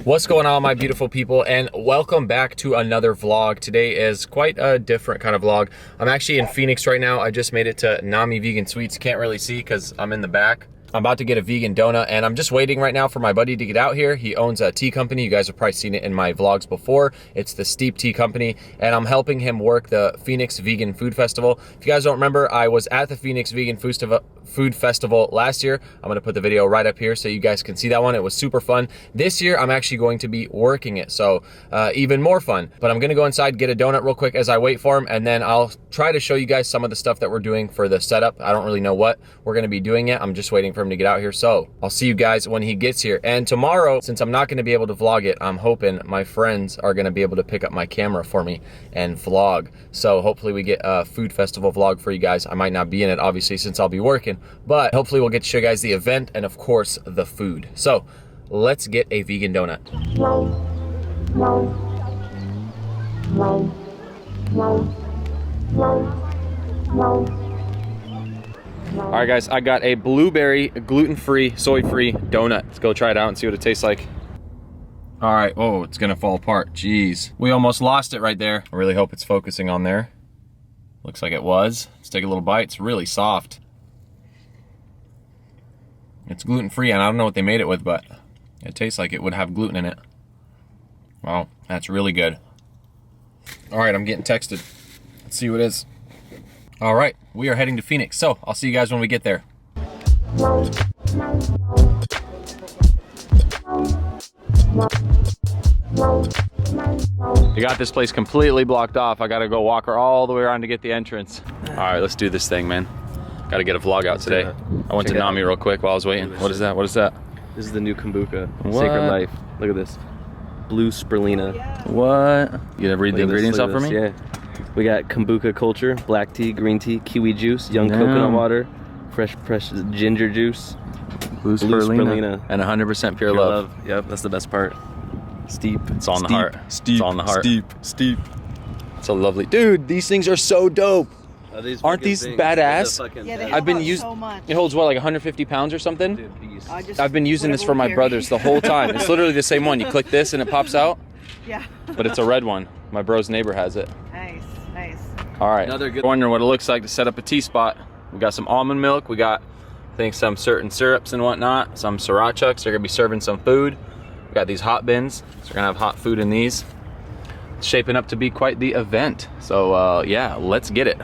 What's going on, my beautiful people, and welcome back to another vlog. Today is quite a different kind of vlog. I'm actually in Phoenix right now. I just made it to Nami Vegan Sweets. Can't really see because I'm in the back. I'm about to get a vegan donut, and I'm just waiting right now for my buddy to get out here. He owns a tea company. You guys have probably seen it in my vlogs before. It's the Steep Tea Company, and I'm helping him work the Phoenix Vegan Food Festival. If you guys don't remember, I was at the Phoenix Vegan Food Festival last year. I'm gonna put the video right up here so you guys can see that one. It was super fun. This year, I'm actually going to be working it, so even more fun. But I'm gonna go inside, get a donut real quick as I wait for him, and then I'll try to show you guys some of the stuff that we're doing for the setup. I don't really know what we're gonna be doing yet. I'm just waiting for him to get out here, so I'll see you guys when he gets here. And tomorrow, since I'm not gonna be able to vlog it, I'm hoping my friends are gonna be able to pick up my camera for me and vlog. So hopefully we get a food festival vlog for you guys. I might not be in it, obviously, since I'll be working, but hopefully we'll get to show you guys the event and of course the food. So let's get a vegan donut. All right, guys, I got a blueberry, gluten-free, soy-free donut. Let's go try it out and see what it tastes like. All right, oh, it's gonna fall apart, jeez. We almost lost it right there. I really hope it's focusing on there. Looks like it was. Let's take a little bite. It's really soft. It's gluten-free, and I don't know what they made it with, but it tastes like it would have gluten in it. Wow, that's really good. All right, I'm getting texted. Let's see what it is. All right, we are heading to Phoenix, so I'll see you guys when we get there. You got this place completely blocked off. I gotta go walk her all the way around to get the entrance. All right, let's do this thing, man. Gotta get a vlog out today. I went to Nami real quick while I was waiting. What is that? What is that? This is the new kombucha. Sacred Life. Look at this. Blue spirulina. What? You gonna read the ingredients out for me? Yeah. We got kombucha culture, black tea, green tea, kiwi juice, young coconut water, fresh ginger juice, blue spirulina, and 100% pure love. Yep, that's the best part. Steep. It's on the heart. Steep. It's on the heart. Steep. So lovely. Dude, these things are so dope. Aren't these badass? Yeah, I've been using. So much. It holds what, like 150 pounds or something? Dude, I've been using this for my brothers the whole time. It's literally the same one. You click this and it pops out. Yeah. But it's a red one. My bro's neighbor has it. Nice. All right. Another good. Wondering what it looks like to set up a tea spot. We got some almond milk. We got, I think, some certain syrups and whatnot. Some sriracha. So they're gonna be serving some food. We got these hot bins. So we're gonna have hot food in these. It's shaping up to be quite the event. So yeah, let's get it.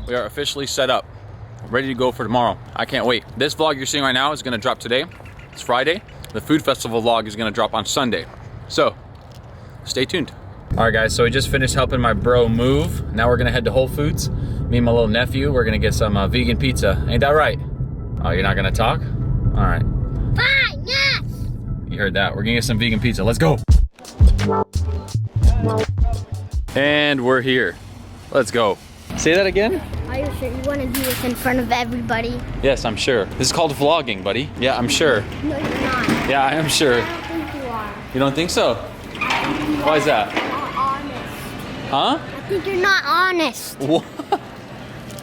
We are officially set up, ready to go for tomorrow. I can't wait. This vlog you're seeing right now is gonna drop today. It's Friday. The food festival vlog is gonna drop on Sunday. So, stay tuned. All right, guys, so we just finished helping my bro move. Now we're gonna head to Whole Foods. Me and my little nephew, we're gonna get some vegan pizza. Ain't that right? Oh, you're not gonna talk? All right. Fine, yes! You heard that. We're gonna get some vegan pizza. Let's go. And we're here. Let's go. Say that again? Are you sure you want to do this in front of everybody? Yes, I'm sure. This is called vlogging, buddy. Yeah, I'm sure. No, you're not. Yeah, I am sure. I don't think you are. You don't think so? Why is that? You're not honest. Huh? I think you're not honest. What?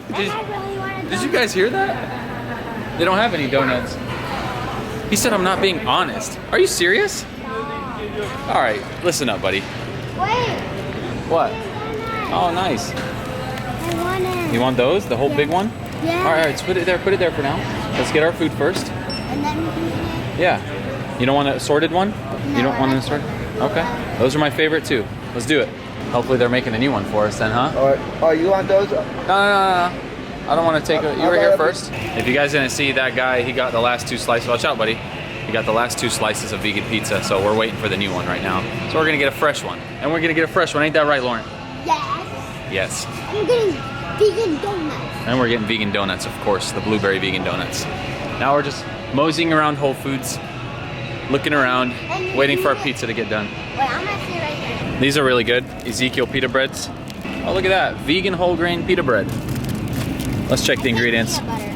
And I really want to Did you guys hear that? They don't have any donuts. He said I'm not being honest. Are you serious? All right, listen up, buddy. Wait. What? Oh, nice. I want it. You want those? The whole big one? Yeah. All right, let's put it there for now. Let's get our food first. And then we can eat it. Yeah. You don't want an assorted one? You don't want an assorted? Okay. Those are my favorite too. Let's do it. Hopefully they're making a new one for us then, huh? All right. Oh, you want those? No. I don't want to take it. You were here first. If you guys didn't see that guy, he got the last 2 slices. Watch out, buddy. He got the last 2 slices of vegan pizza, so we're waiting for the new one right now. So we're gonna get a fresh one. And we're gonna get a fresh one. Ain't that right, Lauren? Yes. Yes. I'm getting vegan donuts. And we're getting vegan donuts, of course, the blueberry vegan donuts. Now we're just moseying around Whole Foods, looking around, waiting for our pizza to get done. Wait, I'm gonna sit right here. These are really good, Ezekiel pita breads. Oh, look at that, vegan whole grain pita bread. Let's check the ingredients. Peanut butter.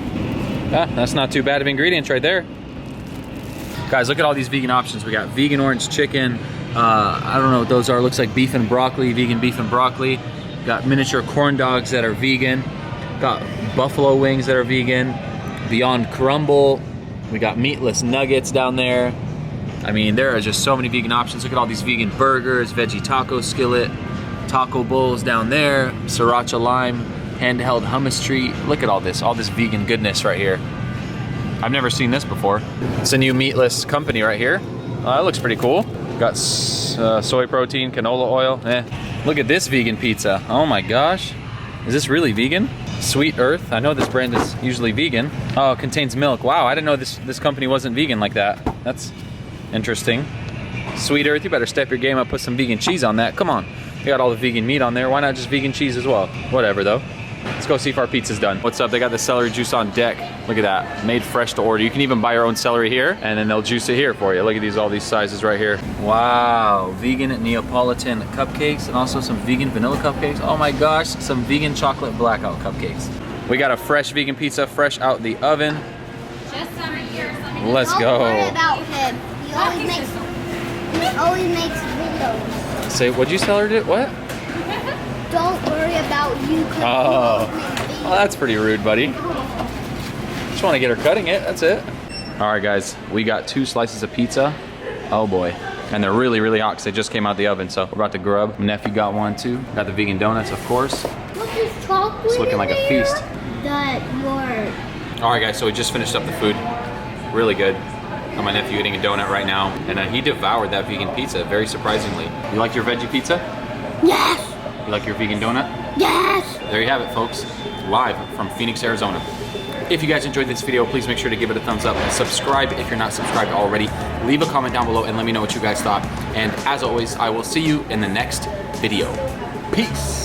Yeah, that's not too bad of ingredients right there. Guys, look at all these vegan options. We got vegan orange chicken. I don't know what those are. Looks like beef and broccoli, vegan beef and broccoli. Got miniature corn dogs that are vegan. Got buffalo wings that are vegan. Beyond crumble. We got meatless nuggets down there. I mean, there are just so many vegan options. Look at all these vegan burgers, veggie taco skillet, taco bowls down there, sriracha lime, handheld hummus treat. Look at all this vegan goodness right here. I've never seen this before. It's a new meatless company right here. That looks pretty cool. Got soy protein, canola oil. Look at this vegan pizza. Oh my gosh. Is this really vegan? Sweet Earth. I know this brand is usually vegan. Oh, it contains milk. Wow, I didn't know this company wasn't vegan like that. That's interesting. Sweet Earth, you better step your game up, put some vegan cheese on that. Come on. You got all the vegan meat on there. Why not just vegan cheese as well? Whatever though. Let's go see if our pizza's done. What's up? They got the celery juice on deck. Look at that. Made fresh to order. You can even buy your own celery here and then they'll juice it here for you. Look at all these sizes right here. Wow. Vegan Neapolitan cupcakes and also some vegan vanilla cupcakes. Oh my gosh. Some vegan chocolate blackout cupcakes. We got a fresh vegan pizza fresh out the oven. Just some here, some Let's go. Don't worry about him. He always makes videos. Say, what'd you tell her to do? What? Don't worry about you. 'Cause Oh. he always makes Well, that's pretty rude, buddy. Just want to get her cutting it. That's it. All right, guys. We got 2 slices of pizza. Oh boy. And they're really, really hot because they just came out the oven. So we're about to grub. My nephew got one too. Got the vegan donuts, of course. Look, there's chocolate. It's looking like a feast. That your All right, guys. So we just finished up the food. Really good. Got my nephew eating a donut right now, and he devoured that vegan pizza. Very surprisingly. You like your veggie pizza? yes, You like your vegan donut? yes. There you have it, folks. Live from Phoenix, Arizona. If you guys enjoyed this video, please make sure to give it a thumbs up and subscribe if you're not subscribed already. Leave a comment down below and let me know what you guys thought. And as always, I will see you in the next video. Peace.